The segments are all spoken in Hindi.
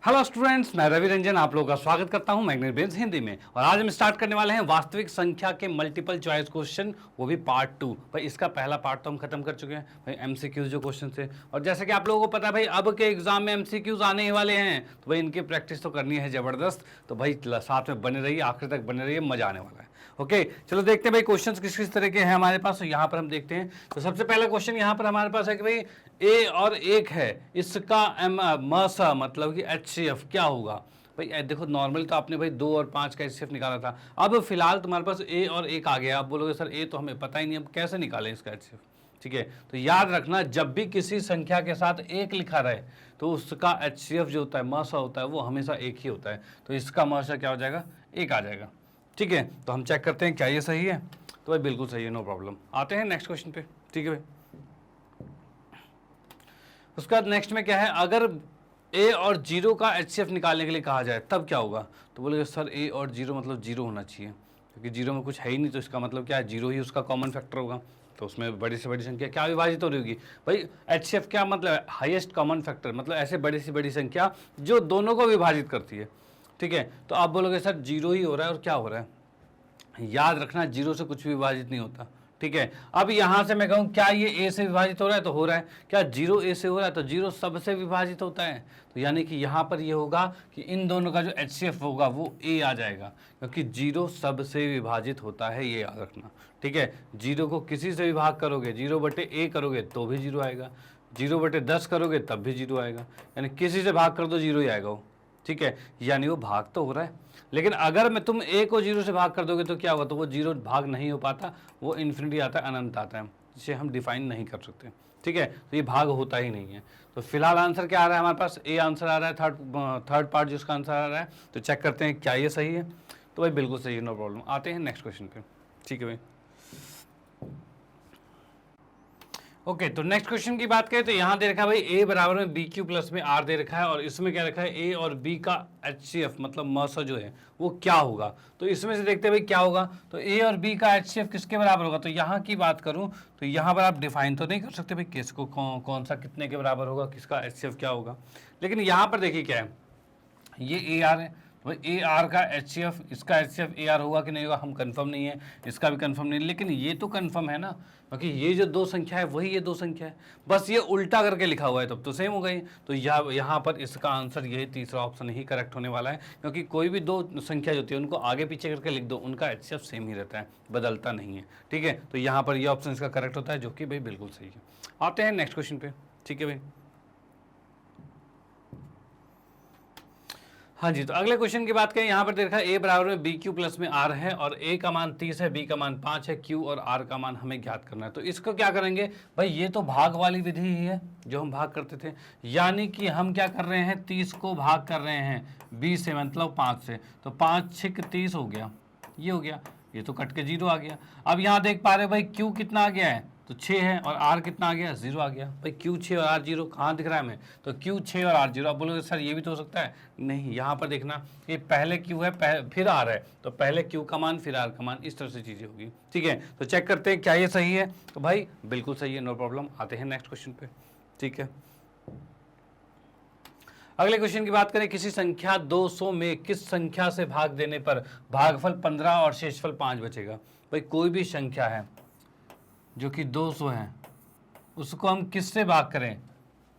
हेलो स्टूडेंट्स, मैं रवि रंजन आप लोगों का स्वागत करता हूं मैग्नेट ब्रेन्स हिंदी में। और आज हम स्टार्ट करने वाले हैं वास्तविक संख्या के मल्टीपल चॉइस क्वेश्चन, वो भी पार्ट 2। भाई इसका पहला पार्ट तो हम खत्म कर चुके हैं भाई, एमसीक्यूज जो क्वेश्चन थे। और जैसे कि आप लोगों को पता है भाई, अब के एग्जाम में एमसीक्यूज आने ही वाले हैं, तो भाई इनकी प्रैक्टिस तो करनी है जबरदस्त। तो भाई साथ में बने रहिए, आखिर तक बने रहिए, मजा आने वाला है। ओके, चलो देखते हैं भाई क्वेश्चंस किस किस तरह के हैं हमारे पास। तो यहाँ पर हम देखते हैं, तो सबसे पहला क्वेश्चन यहाँ पर हमारे पास है कि भाई ए और एक है, इसका मसा मतलब कि एचसीएफ क्या होगा। भाई देखो, नॉर्मली तो आपने भाई 2 और 5 का एचसीएफ निकाला था। अब फिलहाल तुम्हारे पास ए और एक आ गया। आप बोलोगे सर ए तो हमें पता ही नहीं, अब कैसे निकालें इसका एचसीएफ। ठीक है, तो याद रखना, जब भी किसी संख्या के साथ एक लिखा रहे तो उसका एचसीएफ जो होता है, मसा होता है, वो हमेशा एक ही होता है। तो इसका मसा क्या हो जाएगा, एक आ जाएगा। ठीक है, तो हम चेक करते हैं क्या ये सही है। तो भाई बिल्कुल सही है, नो प्रॉब्लम। आते हैं नेक्स्ट क्वेश्चन पे। ठीक है भाई, उसके बाद नेक्स्ट में क्या है, अगर ए और जीरो का एचसीएफ निकालने के लिए कहा जाए तब क्या होगा। तो बोलेगा सर ए और जीरो मतलब जीरो होना चाहिए, क्योंकि जीरो में कुछ है ही नहीं, तो इसका मतलब क्या है, जीरो ही उसका कॉमन फैक्टर होगा। तो उसमें बड़ी से बड़ी संख्या क्या विभाजित हो रही होगी भाई, एचसीएफ क्या मतलब है, हाईएस्ट कॉमन फैक्टर, मतलब ऐसे बड़ी से बड़ी संख्या जो दोनों को विभाजित करती है। ठीक है, तो आप बोलोगे सर जीरो ही हो रहा है, और क्या हो रहा है। याद रखना, जीरो से कुछ भी विभाजित नहीं होता। ठीक है, अब यहां से मैं कहूं क्या ये ए से विभाजित हो रहा है, तो हो रहा है। क्या जीरो ए से हो रहा है, तो जीरो सबसे विभाजित होता है। तो यानी कि यहां पर ये होगा कि इन दोनों का जो एचसीएफ होगा वो ए आ जाएगा, क्योंकि जीरो सबसे विभाजित होता है, ये याद रखना। ठीक है, जीरो को किसी से विभाग करोगे, 0/a करोगे तो भी जीरो आएगा, 0/10 करोगे तब भी जीरो आएगा, यानी किसी से भाग कर दो जीरो ही आएगा वो। ठीक है, यानी वो भाग तो हो रहा है। लेकिन अगर मैं तुम ए को जीरो से भाग कर दोगे तो क्या होगा, तो वो जीरो भाग नहीं हो पाता, वो इन्फिनिटी आता है, अनंत आता है, जिसे हम डिफाइन नहीं कर सकते। ठीक है, तो ये भाग होता ही नहीं है। तो फिलहाल आंसर क्या आ रहा है हमारे पास, ए आंसर आ रहा है, थर्ड पार्ट जिसका आंसर आ रहा है। तो चेक करते हैं क्या ये सही है। तो भाई बिल्कुल सही है, नो प्रॉब्लम। आते हैं नेक्स्ट क्वेश्चन पे। ठीक है भाई, ओके, तो नेक्स्ट क्वेश्चन की बात करें तो यहाँ दे रखा है भाई ए बराबर में बी क्यू प्लस में आर दे रखा है, और इसमें क्या रखा है, ए और बी का एचसीएफ मतलब मसा जो है वो क्या होगा। तो इसमें से देखते हैं भाई क्या होगा। तो ए और बी का एचसीएफ किसके बराबर होगा। तो यहाँ की बात करूँ तो यहाँ पर आप डिफाइन तो नहीं कर सकते भाई किसको कौन सा कितने के बराबर होगा, किसका एचसीएफ क्या होगा। लेकिन यहाँ पर देखिए क्या है, ये ए आर है, भाई ए आर का एचसीएफ, इसका एचसीएफ ए आर होगा कि नहीं होगा हम कंफर्म नहीं है, इसका भी कंफर्म नहीं है। लेकिन ये तो कंफर्म है ना, क्योंकि ये जो दो संख्या है वही ये दो संख्या है, बस ये उल्टा करके लिखा हुआ है, तब तो सेम हो गई। तो यहाँ पर इसका आंसर यही तीसरा ऑप्शन ही करेक्ट होने वाला है, क्योंकि कोई भी दो संख्या जो होती है उनको आगे पीछे करके लिख दो, उनका एचसीएफ सेम ही रहता है, बदलता नहीं है। ठीक है, तो यहाँ पर ये ऑप्शन इसका करेक्ट होता है, जो कि भाई बिल्कुल सही है। आते हैं नेक्स्ट क्वेश्चन पे। ठीक है भाई, हाँ जी, तो अगले क्वेश्चन की बात करें, यहाँ पर देखा ए बराबर में बी क्यू प्लस में आर है, और ए का मान 30 है, बी का मान 5 है, क्यू और आर का मान हमें ज्ञात करना है। तो इसको क्या करेंगे भाई, ये तो भाग वाली विधि ही है जो हम भाग करते थे, यानी कि हम क्या कर रहे हैं, 30 को भाग कर रहे हैं बी से मतलब 5 से, तो 5 6 30 हो गया, ये हो गया, ये तो कट के 0 आ गया। अब यहाँ देख पा रहे भाई क्यू कितना आ गया है, तो 6 है, और आर कितना आ गया, 0 आ गया। भाई क्यू 6 और आर 0 कहाँ दिख रहा है हमें, तो क्यू 6 और आर 0। आप बोलोगे सर ये भी तो हो सकता है, नहीं, यहाँ पर देखना ये पहले क्यू है फिर आर है, तो पहले क्यू का मान फिर आर का मान, इस तरह से चीज़ें होगी। ठीक है, तो चेक करते हैं क्या ये सही है। तो भाई बिल्कुल सही है, नो प्रॉब्लम। आते हैं नेक्स्ट क्वेश्चन पे। ठीक है, अगले क्वेश्चन की बात करें, किसी संख्या 200 में किस संख्या से भाग देने पर भागफल 15 और शेषफल 5 बचेगा। भाई कोई भी संख्या है जो कि 200 है, उसको हम किससे भाग करें,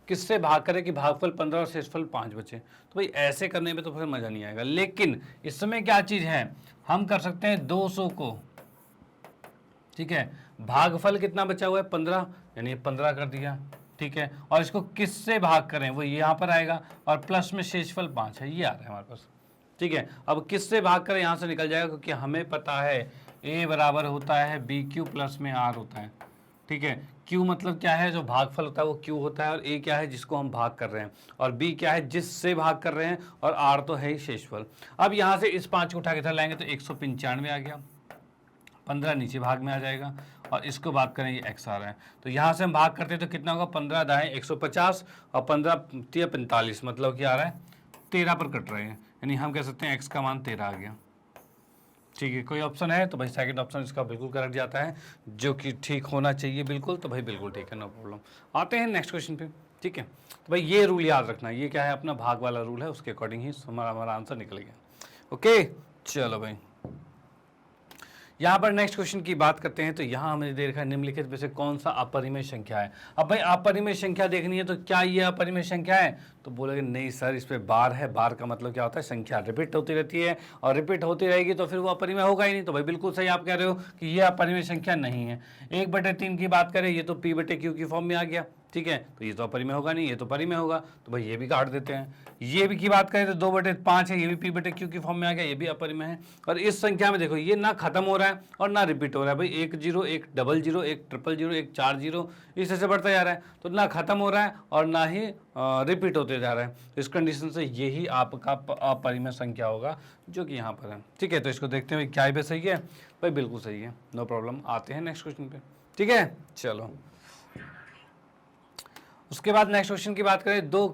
किससे भाग करें कि भागफल 15 और शेषफल 5 बचे। तो भाई ऐसे करने में तो फिर मज़ा नहीं आएगा, लेकिन इसमें क्या चीज़ है, हम कर सकते हैं 200 को, ठीक है, भागफल कितना बचा हुआ है 15, यानी 15 कर दिया। ठीक है, और इसको किससे भाग करें वो यहाँ पर आएगा, और प्लस में शेषफल 5 है, ये आ रहा है हमारे पास। ठीक है, अब किससे भाग करें यहाँ से निकल जाएगा, क्योंकि हमें पता है ए बराबर होता है बी क्यू प्लस में आर होता है। ठीक है, क्यू मतलब क्या है, जो भागफल होता है वो क्यू होता है, और ए क्या है जिसको हम भाग कर रहे हैं, और बी क्या है जिससे भाग कर रहे हैं, और आर तो है ही शेषफल। अब यहाँ से इस 5 को उठा के इधर लाएंगे तो 195 आ गया, 15 नीचे भाग में आ जाएगा, और इसको बात करें ये एक्स आ रहा है, तो यहाँ से हम भाग करते हैं तो कितना होगा, 15 दाएँ 150 और 15 तिया 45, मतलब क्या आ रहा है 13 पर कट रहे हैं, यानी हम कह सकते हैं एक्स का मान 13 आ गया। ठीक है, कोई ऑप्शन है तो भाई सेकंड ऑप्शन इसका बिल्कुल करेक्ट जाता है, जो कि ठीक होना चाहिए बिल्कुल, तो भाई बिल्कुल ठीक है, नो प्रॉब्लम। आते हैं नेक्स्ट क्वेश्चन पे। ठीक ठीक है। तो भाई ये रूल याद रखना, ये क्या है अपना भाग वाला रूल है, उसके अकॉर्डिंग ही हमारा आंसर निकल गया। ओके चलो भाई, यहाँ पर नेक्स्ट क्वेश्चन की बात करते हैं। तो यहाँ हमने दे रखा है निम्नलिखित में से कौन सा अपरिमेय संख्या है। अब भाई अपरिमेय संख्या देखनी है तो क्या ये अपरिमेय संख्या है, तो बोलोगे नहीं सर इस पे बार है, बार का मतलब क्या होता है संख्या रिपीट होती रहती है और रिपीट होती रहेगी तो फिर वो अपरिमेय होगा ही नहीं। तो भाई बिल्कुल सही आप कह रहे हो कि ये अपरिमेय संख्या नहीं है। 1/3 की बात करें, ये तो P/Q की फॉर्म में आ गया, ठीक है, तो ये तो अपरिमेय होगा नहीं, ये तो परिमेय होगा, तो भाई ये भी काट देते हैं। ये भी की बात करें तो 2/5 है, ये भी P/Q की फॉर्म में आ गया, ये भी अपरिमेय है। और इस संख्या में देखो ये ना खत्म हो रहा है और ना रिपीट हो रहा है भाई, 1 0 1 00 1 000 1 4 0 इस तरह से बढ़ता जा रहा है, तो ना खत्म हो रहा है और ना ही रिपीट होते जा रहा है। तो इस कंडीशन से यही आपका अपरिमेय संख्या होगा जो कि यहाँ पर है, ठीक है। तो इसको देखते हैं क्या भी सही है, भाई बिल्कुल सही है, नो प्रॉब्लम। आते हैं नेक्स्ट क्वेश्चन पे, ठीक है चलो। उसके बाद नेक्स्ट क्वेश्चन की बात करें, दो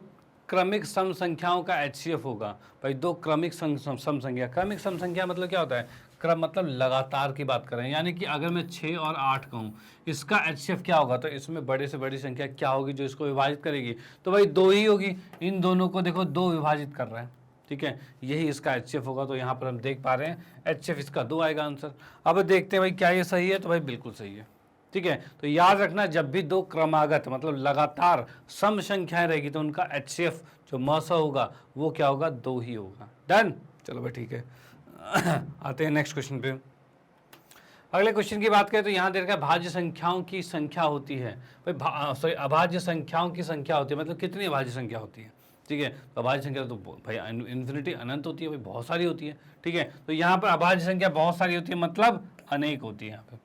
क्रमिक सम संख्याओं का HCF होगा। भाई दो क्रमिक सम संख्या, क्रमिक सम संख्या मतलब क्या होता है, क्रम मतलब लगातार की बात करें, यानी कि अगर मैं 6 और 8 कहूँ इसका HCF क्या होगा, तो इसमें बड़े से बड़ी संख्या क्या होगी जो इसको विभाजित करेगी, तो भाई 2 ही होगी। इन दोनों को देखो 2 विभाजित कर रहा है, ठीक है, यही इसका HCF होगा। तो यहाँ पर हम देख पा रहे हैं HCF इसका 2 आएगा आंसर। अब देखते हैं भाई क्या ये सही है, तो भाई बिल्कुल सही है, ठीक है। तो याद रखना जब भी दो क्रमागत मतलब लगातार सम संख्याएं रहेगी तो उनका HCF जो मौसा होगा वो क्या होगा, 2 ही होगा। डन, चलो भाई ठीक है। आते हैं नेक्स्ट क्वेश्चन पे। अगले क्वेश्चन की बात करें तो यहाँ देखा भाज्य संख्याओं की संख्या होती है, भाई सॉरी अभाज्य संख्याओं की संख्या होती है, मतलब कितनी अभाज्य संख्या होती है, ठीक है। तो अभाज्य संख्या तो भाई इन्फिनिटी अनंत होती है, भाई बहुत सारी होती है, ठीक है। तो यहाँ पर अभाज्य संख्या बहुत सारी होती है मतलब अनेक होती है यहाँ पे,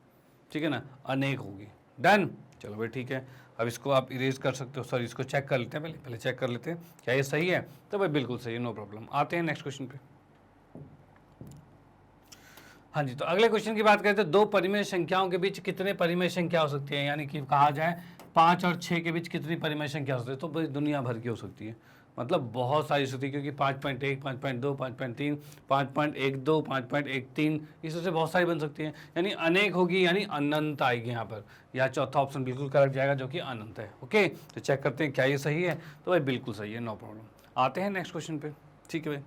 ठीक है ना, अनेक होगी। डन, चलो भाई ठीक है। अब इसको आप इरेज कर सकते हो, सॉरी इसको चेक कर लेते हैं, पहले चेक कर लेते हैं क्या ये सही है, तो भाई बिल्कुल सही है, नो प्रॉब्लम। आते हैं नेक्स्ट क्वेश्चन पे। हाँ जी, तो अगले क्वेश्चन की बात करें तो दो परिमेय संख्याओं के बीच कितने परिमेय संख्या हो सकती है, यानी कि कहा जाए 5 और 6 के बीच कितनी परिमेय संख्या हो सकती है, तो भाई दुनिया भर की हो सकती है, मतलब बहुत सारी सकती है, क्योंकि 5.1 5.2 5.3 5.12 5.13 इस तरह से बहुत सारी बन सकती हैं, यानी अनेक होगी, यानी अनंत आएगी यहाँ पर, या चौथा ऑप्शन बिल्कुल करेक्ट जाएगा जो कि अनंत है। ओके, तो चेक करते हैं क्या ये सही है, तो भाई बिल्कुल सही है, नो प्रॉब्लम। आते हैं नेक्स्ट क्वेश्चन पे, ठीक है भाई।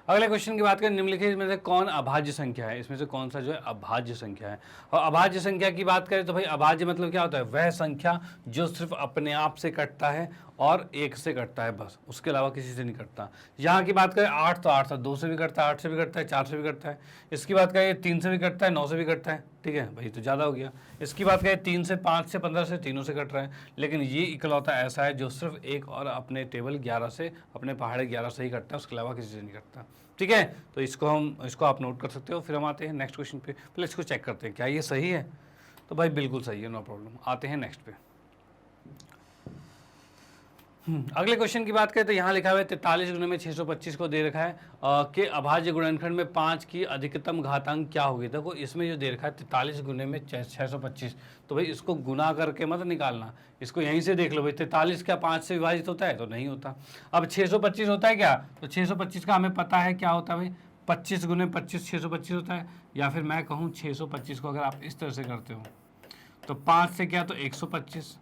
अगले क्वेश्चन की बात करें, निम्नलिखित में से कौन अभाज्य संख्या है, इसमें से कौन सा जो है अभाज्य संख्या है। और अभाज्य संख्या की बात करें तो भाई अभाज्य मतलब क्या होता है, वह संख्या जो सिर्फ अपने आप से कटता है और 1 से कटता है, बस उसके अलावा किसी से नहीं कटता। यहाँ की बात करें 8 तो 8 2 से भी कटता है, 8 से भी कटता है, 4 से भी कटता है। इसकी बात करें 3 से भी कटता है, 9 से भी कटता है, ठीक है भाई तो ज़्यादा हो गया। इसकी बात करें 3 से 5 से 15 से, तीनों से कट रहा है। लेकिन ये इकलौता ऐसा है जो सिर्फ एक और अपने टेबल 11 से, अपने पहाड़े 11 से ही कटता है, उसके अलावा किसी से नहीं कटता, ठीक है। तो इसको आप नोट कर सकते हो। फिर हम आते हैं नेक्स्ट क्वेश्चन पे, पहले इसको चेक करते हैं क्या ये सही है, तो भाई बिल्कुल सही है, नो प्रॉब्लम। आते हैं नेक्स्ट पे। अगले क्वेश्चन की बात करें तो यहाँ लिखा हुआ है 43 गुणे में 625 को दे रखा है कि अभाज्य गुणनखंड में 5 की अधिकतम घातांक क्या होगी। देखो इसमें जो दे रखा है 43 गुणे में 625, तो भाई इसको गुना करके मत निकालना, इसको यहीं से देख लो भाई 43 क्या 5 से विभाजित होता है, तो नहीं होता। अब 625 होता है क्या, तो 625 का हमें पता है क्या होता है भाई, 25 गुणे 25 625 होता है। या फिर मैं कहूँ 625 को अगर आप इस तरह से करते हो तो 5 से किया तो 125,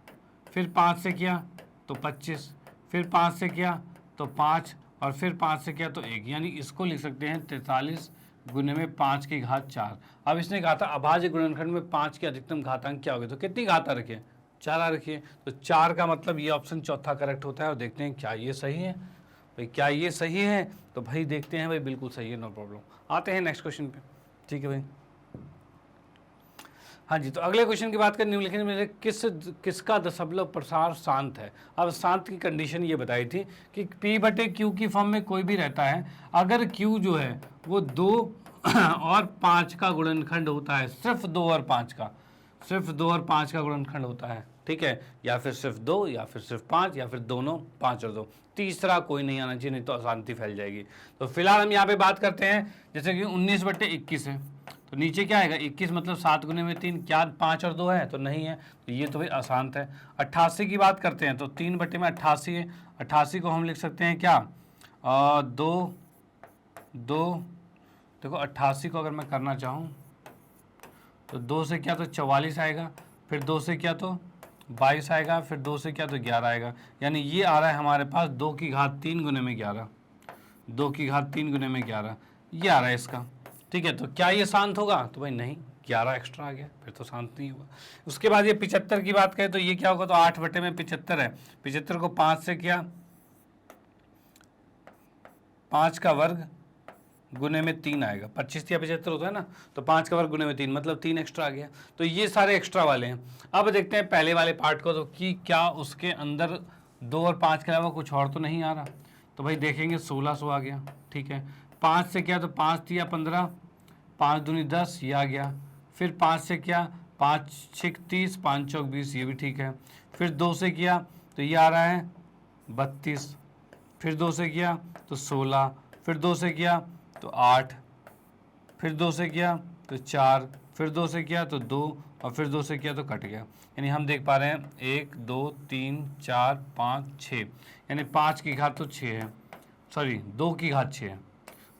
फिर 5 से किया तो 25, फिर 5 से किया तो 5, और फिर 5 से किया तो 1, यानी इसको लिख सकते हैं 43 गुने में 5 की घात 4। अब इसने कहा था अभाज्य गुणनखंड में 5 की अधिकतम घातांक क्या होगी, तो कितनी घात आ रखी है, 4 आ रखी है। तो 4 का मतलब ये ऑप्शन चौथा करेक्ट होता है। और देखते हैं क्या ये सही है, भाई क्या ये सही है, तो भाई देखते हैं भाई बिल्कुल सही है, नो प्रॉब्लम। आते हैं नेक्स्ट क्वेश्चन पे, ठीक है भाई। हाँ जी, तो अगले क्वेश्चन की बात करें, निम्नलिखित में से किसका दशमलव प्रसार शांत है। अब शांत की कंडीशन ये बताई थी कि P/Q की फॉर्म में कोई भी रहता है, अगर Q जो है वो 2 और 5 का गुणनखंड होता है, सिर्फ 2 और 5 का, सिर्फ 2 और 5 का गुणनखंड होता है, ठीक है, या फिर सिर्फ 2 या फिर सिर्फ 5 या फिर दोनों 5 और 2, तीसरा कोई नहीं आना चाहिए, नहीं तो अशांति फैल जाएगी। तो फिलहाल हम यहाँ पे बात करते हैं जैसे कि 19/21 है, तो नीचे क्या आएगा 21 मतलब 7 गुने में 3, क्या 5 और 2 है, तो नहीं है, तो ये तो भाई अशांत है। 88 की बात करते हैं तो 3/88 है, 88 को हम लिख सकते हैं क्या 2 देखो 88 को अगर मैं करना चाहूँ तो 2 से क्या तो 44 आएगा, फिर 2 से क्या तो 22 आएगा, फिर 2 से क्या तो 11 आएगा, यानी ये आ रहा है हमारे पास 2 की घात 3 गुने में 11, 2 की घात 3 गुने में 11, ये आ रहा है इसका। ठीक है, तो क्या ये शांत होगा? तो भाई नहीं, 11 एक्स्ट्रा आ गया, फिर तो शांत नहीं होगा। उसके बाद ये 75 की बात करें तो ये क्या होगा? तो 8 बटे में 75 है, 75 को 5 से किया, 5 का वर्ग गुने में 3 आएगा, 25 या 75 होता है ना, तो 5 का वर्ग गुने में 3 मतलब 3 एक्स्ट्रा आ गया। तो ये सारे एक्स्ट्रा वाले हैं। अब देखते हैं पहले वाले पार्ट को, तो कि क्या उसके अंदर 2 और 5 के अलावा कुछ और तो नहीं आ रहा। तो भाई देखेंगे 1600 आ गया। ठीक है, 5 से क्या तो 5 तिया 15, 5 दूनी 10, ये आ गया। फिर 5 से क्या, 5 6 30, 5 चौक 20, ये भी ठीक है। फिर 2 से किया तो ये आ रहा है 32, फिर 2 से किया तो 16, फिर 2 से किया तो 8, फिर 2 से किया तो 4, फिर 2 से किया तो 2, और फिर 2 से किया तो कट गया। यानी हम देख पा रहे हैं 1 2 3 4 5 6, यानी 5 की घात तो 6 है, सॉरी 2 की घात 6 है,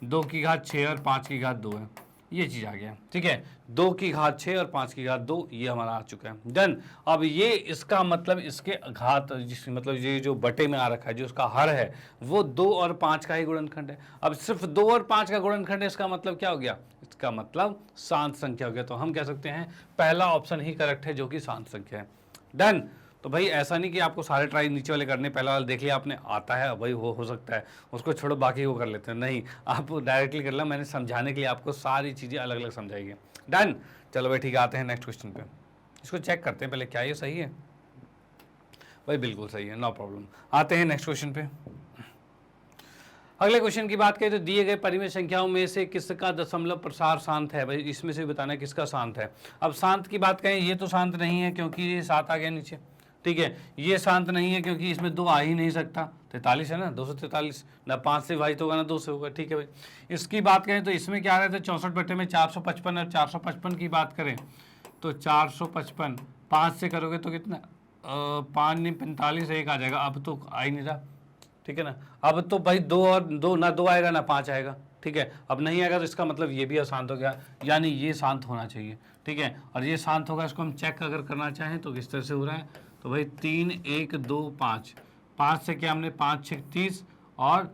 2 की घात 6 और 5 की घात 2 है, ये चीज़ आ गया। ठीक है, 2 की घात 6 और 5 की घात 2, ये हमारा आ चुका है। डन। अब ये इसका मतलब इसके घात मतलब ये जो बटे में आ रखा है, जो उसका हर है वो 2 और 5 का ही गुणनखंड है। अब सिर्फ 2 और 5 का गुणनखंड है, इसका मतलब क्या हो गया? इसका मतलब शांत संख्या हो गया। तो हम कह सकते हैं पहला ऑप्शन ही करेक्ट है, जो कि शांत संख्या है। डन। तो भाई ऐसा नहीं कि आपको सारे ट्राई नीचे वाले करने, पहला वाला देख लिया आपने, आता है भाई वो हो सकता है उसको छोड़ो बाकी वो कर लेते हैं, नहीं, आप डायरेक्टली कर लो। मैंने समझाने के लिए आपको सारी चीज़ें अलग अलग समझाई है। डन। चलो भाई ठीक है, आते हैं नेक्स्ट क्वेश्चन पे। इसको चेक करते हैं पहले, क्या ये सही है? भाई बिल्कुल सही है, नो प्रॉब्लम। आते हैं नेक्स्ट क्वेश्चन पे। अगले क्वेश्चन की बात करें तो दिए गए परिमेय संख्याओं में से किसका दशमलव प्रसार शांत है? भाई इसमें से बताना है किसका शांत है। अब शांत की बात करें, ये तो शांत नहीं है क्योंकि ये 7 आ गया नीचे। ठीक है, ये शांत नहीं है क्योंकि इसमें 2 आ ही नहीं सकता, 43 है ना, 243 ना 5 से विभाजित होगा ना 2 से होगा। ठीक है भाई, इसकी बात करें तो इसमें क्या आ रहा था 64 बटे में 455, और 455 की बात करें तो 455 5 से करोगे तो कितना, 5 नहीं 45, 1 आ जाएगा। अब तो आ ही नहीं रहा। ठीक है ना, अब तो भाई 2 और 2 ना 2 आएगा ना 5 आएगा। ठीक है, अब नहीं आएगा तो इसका मतलब ये भी अशांत हो गया, यानी ये शांत होना चाहिए। ठीक है, और ये शांत होगा, इसको हम चेक अगर करना चाहें तो किस तरह से हो रहा है, तो भाई 3 1 2 5, 5 से क्या हमने 5 6 30, और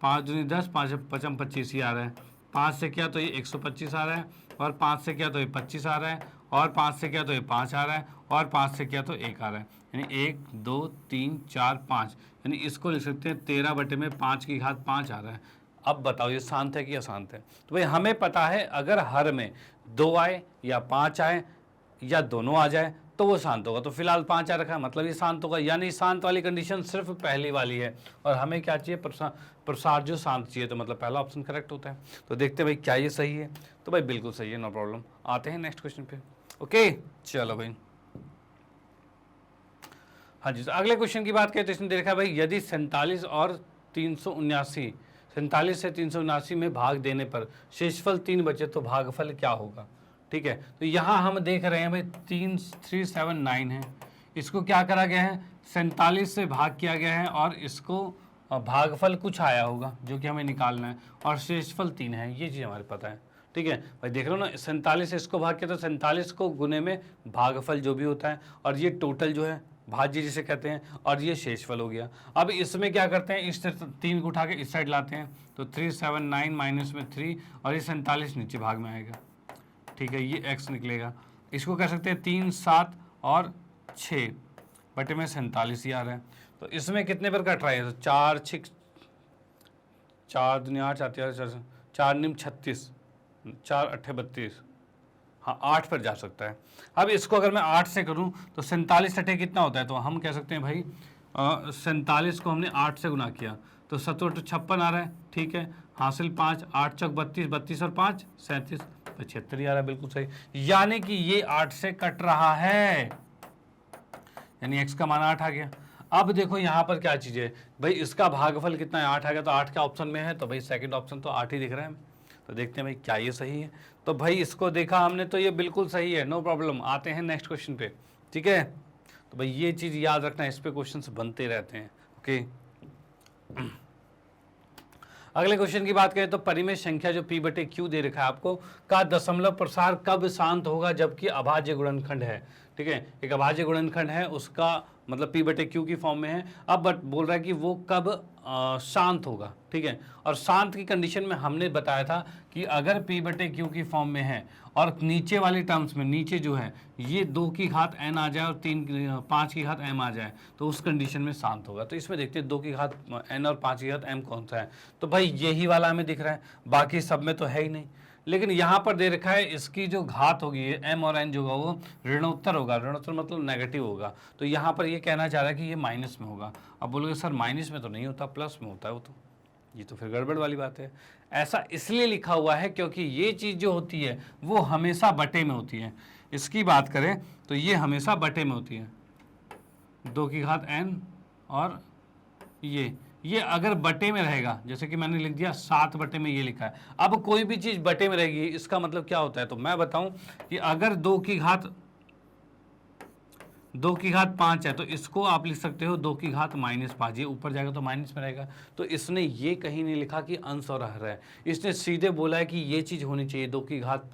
5 दूनी 10, 5 5 25 ही आ रहा है। 5 से क्या तो ये 125 आ रहा है, और 5 से क्या तो ये 25 आ रहा है, और 5 से क्या तो ये 5 आ रहा है, और 5 से क्या तो 1 आ रहा है, यानी 1 2 3 4 5, यानी इसको लिख सकते हैं 13 बटे में 5 की घात 5 आ रहा है। अब बताओ ये शांत है कि अशांत है? तो भाई हमें पता है अगर हर में 2 आए या 5 आए या दोनों आ जाए तो वो शांत होगा। तो फिलहाल 5 आ रखा है, मतलब ये शांत होगा, यानी शांत वाली कंडीशन सिर्फ पहली वाली है, और हमें क्या चाहिए? प्रसार जो शांत चाहिए, तो मतलब पहला ऑप्शन करेक्ट होता है। तो देखते हैं भाई क्या ये सही है। तो भाई बिल्कुल सही है, नो प्रॉब्लम। आते हैं नेक्स्ट क्वेश्चन पे। ओके चलो भाई, हाँ जी, तो अगले क्वेश्चन की बात करें तो इसमें देखा है भाई, यदि 47 और 379, 47 से 379 में भाग देने पर शेषफल 3 बचे तो भागफल क्या होगा? ठीक है, तो यहाँ हम देख रहे हैं भाई 379 है, इसको क्या करा गया है 47 से भाग किया गया है, और इसको भागफल कुछ आया होगा जो कि हमें निकालना है, और शेषफल 3 है, ये चीज़ हमारे पता है। ठीक है भाई, देख लो ना 47 से इसको भाग किया तो 47 को गुने में भागफल जो भी होता है, और ये टोटल जो है भाज्य जिसे कहते हैं, और ये शेषफल हो गया। अब इसमें क्या करते हैं, इस 3 को उठा के इस साइड लाते हैं, तो 379 माइनस में 3, और ये 47 नीचे भाग में आएगा। ठीक है, ये x निकलेगा। इसको कह सकते हैं 3 7 और 6 बटे में 47 ही आ रहा है। तो इसमें कितने पर कट रहा है? तो 4 6 4 दुनिया 8 आती है, 4 निम 36, 4 8 32, हाँ 8 पर जा सकता है। अब इसको अगर मैं 8 से करूं तो 47 अठे कितना होता है? तो हम कह सकते हैं भाई 47 को हमने 8 से गुना किया तो 7 56 आ रहा है। ठीक है, हासिल 5, 8 चौक 32, 32 और 5 37, 75 ही आ रहा है, बिल्कुल सही। यानी कि ये 8 से कट रहा है, यानी x का मान 8 आ गया। अब देखो यहाँ पर क्या चीज़ है भाई, इसका भागफल कितना है? 8 आ गया, तो 8 क्या ऑप्शन में है? तो भाई सेकंड ऑप्शन तो 8 ही दिख रहा है। तो देखते हैं भाई क्या ये सही है। तो भाई इसको देखा हमने तो ये बिल्कुल सही है, नो प्रॉब्लम। आते हैं नेक्स्ट क्वेश्चन पे। ठीक है, तो भाई ये चीज़ याद रखना, इस पे क्वेश्चंस बनते रहते हैं। ओके, अगले क्वेश्चन की बात करें तो परिमेय संख्या जो p बटे q दे रखा है आपको, का दशमलव प्रसार कब शांत होगा जबकि अभाज्य गुणनखंड है? ठीक है, एक अभाज्य गुणनखंड है, उसका मतलब p बटे q की फॉर्म में है। अब बट बोल रहा है कि वो कब शांत होगा, ठीक है। और शांत की कंडीशन में हमने बताया था कि अगर p बटे q की फॉर्म में है और नीचे वाली टर्म्स में, नीचे जो है ये 2 की घात n आ जाए और 5 की घात m आ जाए, तो उस कंडीशन में शांत होगा। तो इसमें देखते हैं 2 की घात n और 5 की घात m कौन सा है। तो भाई यही वाला हमें दिख रहा है, बाकी सब में तो है ही नहीं। लेकिन यहाँ पर दे रखा है इसकी जो घात होगी m और n जो होगा वो ऋणोत्तर होगा। ऋणोत्तर मतलब नेगेटिव होगा। तो यहाँ पर ये कहना चाह रहा है कि ये माइनस में होगा। अब बोलोगे सर माइनस में तो नहीं होता, प्लस में होता है वो, तो ये तो फिर गड़बड़ वाली बात है। ऐसा इसलिए लिखा हुआ है क्योंकि ये चीज़ जो होती है वो हमेशा बटे में होती है। इसकी बात करें तो ये हमेशा बटे में होती है, 2 की घात n, और ये अगर बटे में रहेगा, जैसे कि मैंने लिख दिया 7 बटे में ये लिखा है। अब कोई भी चीज़ बटे में रहेगी इसका मतलब क्या होता है, तो मैं बताऊं कि अगर 2 की घात 5 है तो इसको आप लिख सकते हो 2 की घात -5। ये ऊपर जाएगा तो माइनस में रहेगा। तो इसने ये कहीं नहीं लिखा कि अंश और हर है, इसने सीधे बोला है कि ये चीज़ होनी चाहिए 2 की घात n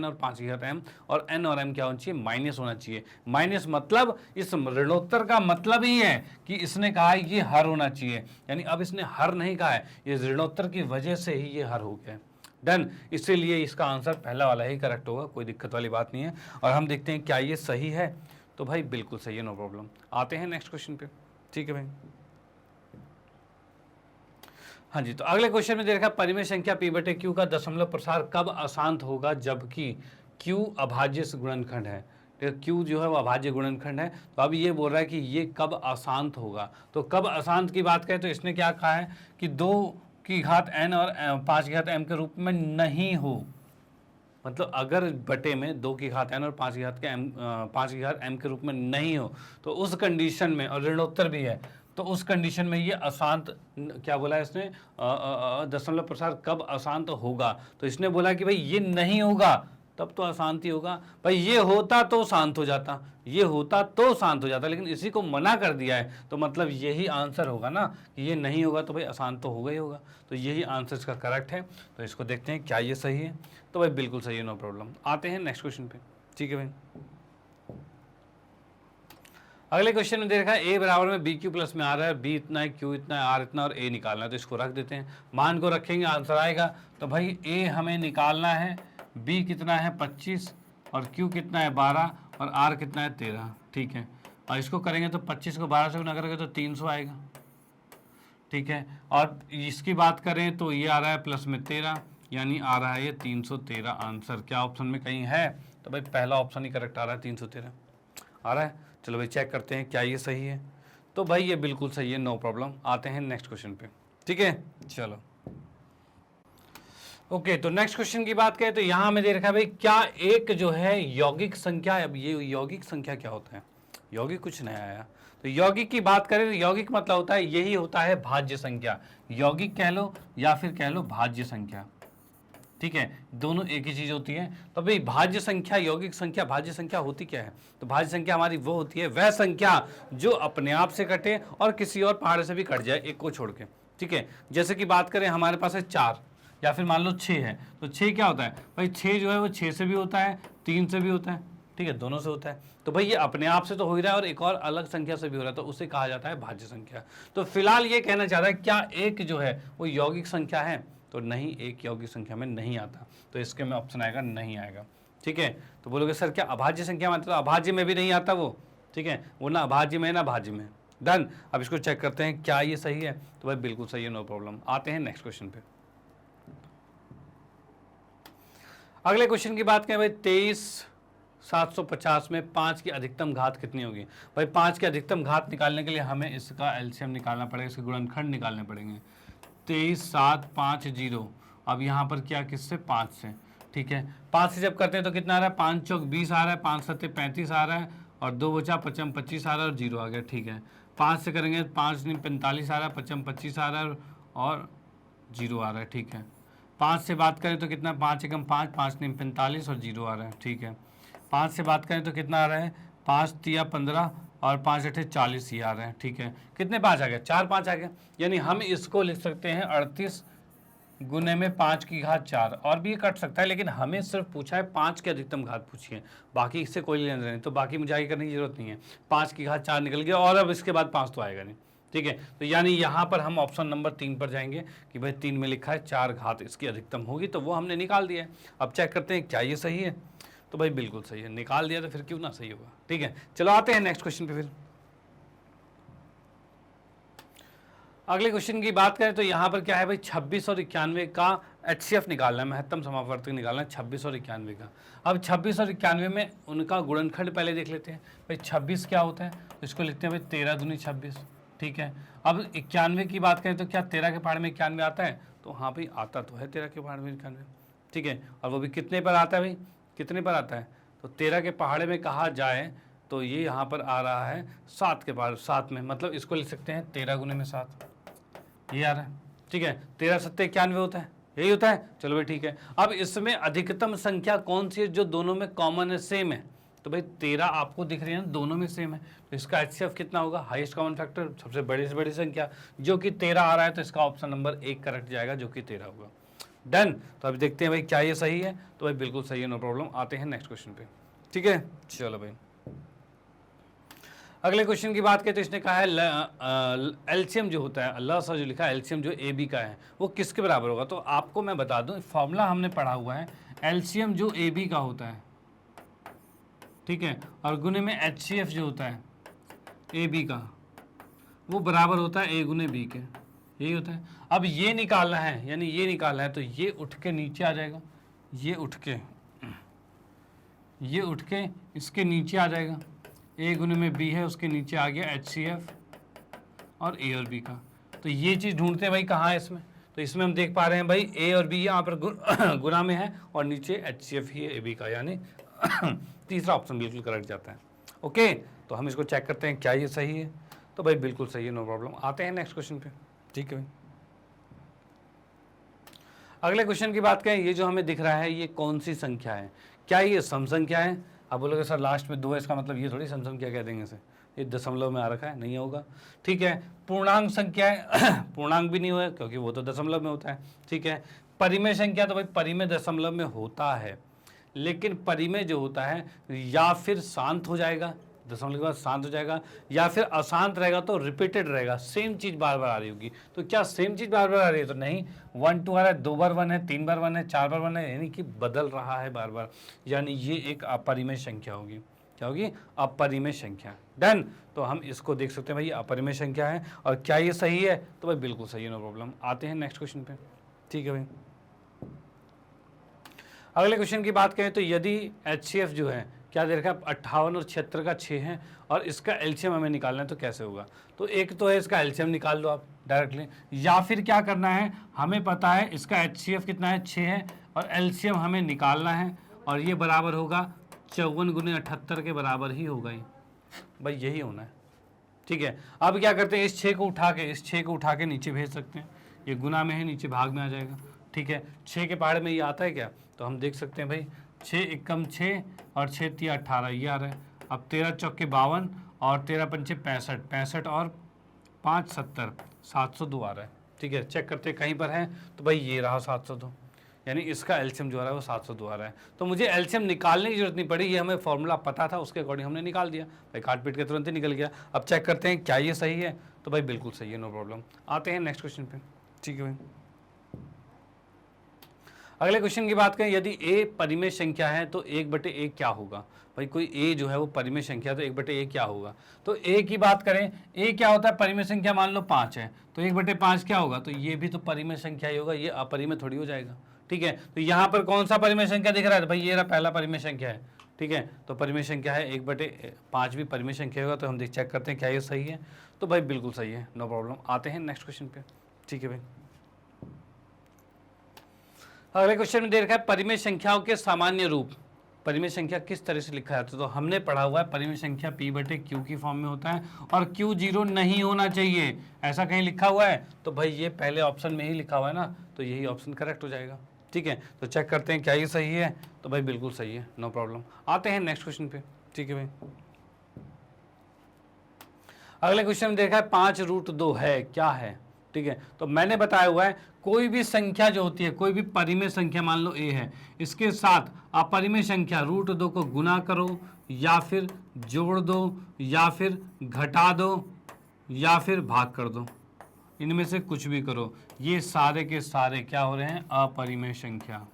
और 5 की घात m, और n और m क्या होना चाहिए, माइनस होना चाहिए। माइनस मतलब इस ऋणोत्तर का मतलब ही है कि इसने कहा है ये हर होना चाहिए, यानी अब इसने हर नहीं कहा है, ये ऋणोत्तर की वजह से ही ये हर हो गया। डन, इसीलिए इसका आंसर पहला वाला ही करेक्ट होगा, कोई दिक्कत वाली बात नहीं है। और हम देखते हैं क्या ये सही है, तो भाई बिल्कुल सही है, नो प्रॉब्लम। आते हैं नेक्स्ट क्वेश्चन पे, ठीक है भाई। हाँ जी, तो अगले क्वेश्चन में दे रखा है परिमेय संख्या p बटे q का दशमलव प्रसार कब अशांत होगा जबकि q अभाज्य गुणनखंड है। q जो है वो अभाज्य गुणनखंड है। तो अब ये बोल रहा है कि ये कब अशांत होगा। तो कब अशांत की बात करें तो इसने क्या कहा है कि 2 की घात n और 5 की घात m के रूप में नहीं हो। मतलब अगर बटे में 2 की घात n और 5 की घात m के रूप में नहीं हो, तो उस कंडीशन में, और ऋणोत्तर भी है, तो उस कंडीशन में ये अशांत, क्या बोला है इसने, दशमलव प्रसार कब अशांत होगा। तो इसने बोला कि भाई ये नहीं होगा तब तो अशांति होगा। भाई ये होता तो शांत हो जाता, ये होता तो शांत हो जाता, लेकिन इसी को मना कर दिया है, तो मतलब यही आंसर होगा ना कि ये नहीं होगा, तो भाई अशांत तो होगा ही होगा। तो यही आंसर इसका करेक्ट है। तो इसको देखते हैं क्या ये सही है, तो भाई बिल्कुल सही है, नो प्रॉब्लम। आते हैं नेक्स्ट क्वेश्चन पे, ठीक है भाई। अगले क्वेश्चन में दे रखा है a बराबर में बी क्यू प्लस में आ रहा है, b इतना है, q इतना है, r इतना, और a निकालना है। तो इसको रख देते हैं, मान को रखेंगे आंसर आएगा। तो भाई a हमें निकालना है, b कितना है 25, और q कितना है 12, और r कितना है 13, ठीक है। और इसको करेंगे तो 25 को 12 से गुना करेंगे तो 300 आएगा, ठीक है। और इसकी बात करें तो ये आ रहा है प्लस में 13, यानी आ रहा है ये 313 आंसर। क्या ऑप्शन में कहीं है, तो भाई पहला ऑप्शन ही करेक्ट आ रहा है, 313 आ रहा है। चलो भाई चेक करते हैं क्या ये सही है, तो भाई ये बिल्कुल सही है, नो प्रॉब्लम। आते हैं नेक्स्ट क्वेश्चन पे, ठीक है। चलो ओके, तो नेक्स्ट क्वेश्चन की बात करें तो यहाँ हमें दे रखा है भाई क्या एक जो है यौगिक संख्या, अब ये यौगिक संख्या क्या होता है, यौगिक कुछ नया आया। तो यौगिक की बात करें तो यौगिक मतलब होता है, यही होता है भाज्य संख्या। यौगिक कह लो या फिर कह लो भाज्य संख्या, ठीक है, दोनों एक ही चीज होती है। तो भाई भाज्य संख्या, यौगिक संख्या, भाज्य संख्या होती क्या है, तो भाज्य संख्या हमारी वो होती है वह संख्या जो अपने आप से कटे और किसी और पहाड़ से भी कट जाए, एक को छोड़ के, ठीक है। जैसे कि बात करें हमारे पास है 4 या फिर मान लो 6 है, तो 6 क्या होता है भाई, 6 जो है वो 6 से भी होता है, 3 से भी होता है, ठीक है, दोनों से होता है। तो भाई ये अपने आप से तो हो ही रहा है और एक और अलग संख्या से भी हो रहा है, तो उसे कहा जाता है भाज्य संख्या। तो फिलहाल ये कहना चाह रहा है क्या एक जो है वो यौगिक संख्या है, तो नहीं, एक यौगिक संख्या में नहीं आता। तो इसके में ऑप्शन आएगा नहीं आएगा, ठीक है। तो बोलोगे सर क्या अभाज्य संख्या मतलब अभाज्य में भी नहीं आता वो, ठीक है, वो ना अभाज्य में ना भाज्य में। डन, अब इसको चेक करते हैं क्या ये सही है, तो भाई बिल्कुल सही है, नो प्रॉब्लम। आते हैं नेक्स्ट क्वेश्चन पे। अगले क्वेश्चन की बात करें भाई 23,750 में 5 की अधिकतम घात कितनी होगी। भाई 5 की अधिकतम घात निकालने के लिए हमें इसका एलसीएम निकालना पड़ेगा, इसके गुणनखंड निकालने पड़ेंगे। 23,750, अब यहाँ पर क्या किससे, 5 से, ठीक है। 5 से जब करते हैं तो कितना आ रहा है, 5 चौक 20 आ रहा है, 5 सत्ते 35 आ रहा है, और 2 बचा 55 25 आ रहा है, और 0 आ गया, ठीक है। 5 से करेंगे 5 नहीं 45 आ रहा है, 55 25 आ रहा है, और 0 आ रहा है, ठीक है। 5 से बात करें तो कितना, 5 एकम 5, 5 नहीं 45, और 0 आ रहा है, ठीक है। 5 से बात करें तो कितना आ रहा है, 5 तिया 15, और 5 अठे 40 ही आ रहे हैं, ठीक है। कितने 5 आ गए, 4 5 आ गए, यानी हम इसको लिख सकते हैं 38 गुने में 5 की घात 4, और भी ये कट सकता है, लेकिन हमें सिर्फ पूछा है 5 की अधिकतम घात पूछी है, बाकी इससे कोई लेना नहीं, तो बाकी मुझे आगे करने की जरूरत नहीं है। 5 की घात 4 निकल गया, और अब इसके बाद 5 तो आएगा नहीं, ठीक है। तो यानी यहाँ पर हम ऑप्शन नंबर 3 पर जाएंगे कि भाई 3 में लिखा है 4 घात इसकी अधिकतम होगी, तो वो हमने निकाल दिया है। अब चेक करते हैं क्या ये सही है, तो भाई बिल्कुल सही है, निकाल दिया तो फिर क्यों ना सही होगा, ठीक है। चलो आते हैं नेक्स्ट क्वेश्चन पे फिर। अगले क्वेश्चन की बात करें तो यहाँ पर क्या है भाई, 26 और 91 का HCF निकालना है, महत्तम समापवर्तक निकालना है 26 और 91 का। अब 26 और 91 में उनका गुणनखंड पहले देख लेते हैं भाई। 26 क्या होता है, तो इसको लिखते हैं भाई 13 दूनी 26, ठीक है। अब 91 की बात करें तो क्या 13 के पहाड़ में 91 आता है, तो हाँ भाई आता तो है 13 के पहाड़ में 91, ठीक है। और वो भी कितने पर आता है भाई, कितने पर आता है, तो 13 के पहाड़े में कहा जाए तो ये यहाँ पर आ रहा है 7 के पहाड़, 7 में, मतलब इसको लिख सकते हैं 13 गुने में 7, ये आ रहा है, ठीक है। 13 सत्ते 91 होता है, यही होता है, चलो भाई ठीक है। अब इसमें अधिकतम संख्या कौन सी है जो दोनों में कॉमन है, सेम है, तो भाई 13 आपको दिख रही है ना, दोनों में सेम है, तो इसका HCF कितना होगा, हाईएस्ट कॉमन फैक्टर, सबसे बड़ी से बड़ी संख्या जो कि 13 आ रहा है, तो इसका ऑप्शन नंबर 1 करेक्ट जाएगा जो कि 13 होगा। डन। तो अभी देखते हैं भाई क्या ये सही है, तो भाई बिल्कुल सही है, नो प्रॉब्लम। आते हैं नेक्स्ट क्वेश्चन पे, ठीक है। चलो भाई अगले क्वेश्चन की बात करें तो इसने कहा है एलसीएम जो होता है, अल्लाह सा जो लिखा है एलसीएम जो ए बी का है वो किसके बराबर होगा। तो आपको मैं बता दूं फॉर्मूला हमने पढ़ा हुआ है, एलसीएम जो ए बी का होता है, ठीक है, और गुने में HCF जो होता है ए बी का, वो बराबर होता है ए गुने बी के, यही होता है। अब ये निकालना है, यानी ये निकालना है, तो ये उठ के नीचे आ जाएगा, ये उठ के इसके नीचे आ जाएगा, ए गुने में बी है उसके नीचे आ गया HCF और ए और बी का। तो ये चीज़ ढूंढते हैं भाई कहाँ है इसमें, तो इसमें हम देख पा रहे हैं भाई ए और बी यहाँ पर गुना में है और नीचे HCF ही है ए बी का, यानी तीसरा ऑप्शन बिल्कुल करेक्ट जाता है। ओके, तो हम इसको चेक करते हैं क्या ये सही है, तो भाई बिल्कुल सही है, नो प्रॉब्लम। आते हैं नेक्स्ट क्वेश्चन पे, ठीक है भाई। अगले क्वेश्चन की बात करें, ये जो हमें दिख रहा है ये कौन सी संख्या है, क्या ये सम संख्या है। आप बोलोगे सर लास्ट में 2 है, इसका मतलब ये थोड़ी सम संख्या कह देंगे इसे, ये दशमलव में आ रखा है, नहीं होगा, ठीक है। पूर्णांक संख्या है, पूर्णांक भी नहीं हुआ क्योंकि वो तो दशमलव में होता है, ठीक है। परिमेय संख्या, तो भाई परिमेय दशमलव में होता है, लेकिन परिमेय जो होता है या फिर शांत हो जाएगा, दशमलव के बाद शांत हो जाएगा, या फिर अशांत रहेगा तो रिपीटेड रहेगा, सेम चीज़ बार बार आ रही होगी। तो क्या सेम चीज़ बार बार आ रही है, तो नहीं, 1 2 आ रहा है, 2 बार 1 है, 3 बार 1 है, 4 बार 1 है, यानी कि बदल रहा है बार बार, यानी ये एक अपरिमेय संख्या होगी। क्या होगी, अपरिमेय संख्या। डन। तो हम इसको देख सकते हैं भाई अपरिमेय संख्या है, और क्या ये सही है, तो भाई बिल्कुल सही है, नो प्रॉब्लम। आते हैं नेक्स्ट क्वेश्चन पे, ठीक है भाई। अगले क्वेश्चन की बात करें तो यदि HCF जो है क्या दे रखा है, 58 और 76 का 6 है, और इसका एलसीएम हमें निकालना है, तो कैसे होगा। तो एक तो है इसका एलसीएम निकाल लो आप डायरेक्टली, या फिर क्या करना है, हमें पता है इसका HCF कितना है 6 है, और एलसीएम हमें निकालना है, और ये बराबर होगा 54 गुने 78 के बराबर ही होगा, ये भाई यही होना है, ठीक है। अब क्या करते हैं, इस 6 को उठा के नीचे भेज सकते हैं, ये गुना में है नीचे भाग में आ जाएगा, ठीक है। 6 के पहाड़ में ये आता है क्या, तो हम देख सकते हैं भाई 6 एकम 6 और 6 तिया 18, ये आ रहा है। अब 13 चौके 52 और 13 पंचे 65, 65 और 5 70, 702 आ रहा है, ठीक है। चेक करते कहीं पर है, तो भाई ये रहा 702, यानी इसका एलसीएम जो आ रहा है वो 702 आ रहा है। तो मुझे एलसीएम निकालने की जरूरत नहीं पड़ी, ये हमें फॉर्मूला पता था, उसके अकॉर्डिंग हमने निकाल दिया भाई, काट पीट के तुरंत ही निकल गया। अब चेक करते हैं क्या ये सही है, तो भाई बिल्कुल सही है, नो प्रॉब्लम। आते हैं नेक्स्ट क्वेश्चन पे, ठीक है भाई। अगले क्वेश्चन की बात करें, यदि a परिमेय संख्या है तो 1/a क्या होगा। भाई कोई a जो है वो परिमेय संख्या, तो 1/a क्या होगा। तो a की बात करें, a क्या होता है, परिमेय संख्या मान लो 5 है, तो 1/5 क्या होगा, तो ये भी तो परिमेय संख्या ही होगा, ये अपरिमेय थोड़ी हो जाएगा, ठीक है। तो यहाँ पर कौन सा परिमेय संख्या दिख रहा है, तो भाई ये रहा पहला परिमेय संख्या है, ठीक है। तो परिमेय संख्या है 1/5 भी परिमेय संख्या होगा, तो हम चेक करते हैं क्या ये सही है, तो भाई बिल्कुल सही है, नो प्रॉब्लम। आते हैं नेक्स्ट क्वेश्चन पे, ठीक है भाई। अगले क्वेश्चन में दे रखा है परिमेय संख्याओं के सामान्य रूप, परिमेय संख्या किस तरह से लिखा जाता है। तो हमने पढ़ा हुआ है परिमेय संख्या p/q की फॉर्म में होता है, और q 0 नहीं होना चाहिए, ऐसा कहीं लिखा हुआ है, तो भाई ये पहले ऑप्शन में ही लिखा हुआ है ना, तो यही ऑप्शन करेक्ट हो जाएगा, ठीक है। तो चेक करते हैं क्या ये सही है, तो भाई बिल्कुल सही है, नो प्रॉब्लम। आते हैं नेक्स्ट क्वेश्चन पे, ठीक है भाई। अगले क्वेश्चन में देखा है 5√2 है, क्या है, ठीक है, तो मैंने बताया हुआ है कोई भी संख्या जो होती है, कोई भी परिमेय संख्या, मान लो a है, इसके साथ अपरिमेय संख्या √2 को गुना करो या फिर जोड़ दो या फिर घटा दो या फिर भाग कर दो, इनमें से कुछ भी करो, ये सारे के सारे क्या हो रहे हैं, अपरिमेय संख्या।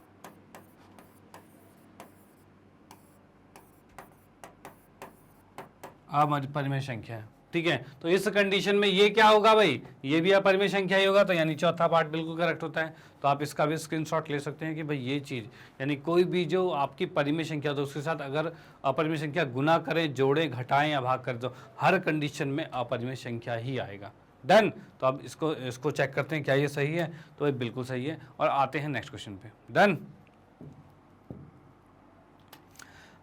अपरिमेय संख्या है, ठीक है। तो इस कंडीशन में ये क्या होगा भाई, ये भी अपरिमेय संख्या ही होगा, तो यानी चौथा पार्ट बिल्कुल करेक्ट होता है। तो आप इसका भी स्क्रीनशॉट ले सकते हैं कि भाई ये चीज़, यानी कोई भी जो आपकी परिमेय संख्या तो उसके साथ अगर अपरिमेय संख्या गुना करें, जोड़े, घटाएं या भाग कर दो, हर कंडीशन में अपरिमेय संख्या ही आएगा। डन। तो अब इसको चेक करते हैं क्या ये सही है, तो ये बिल्कुल सही है। और आते हैं नेक्स्ट क्वेश्चन पे। डन।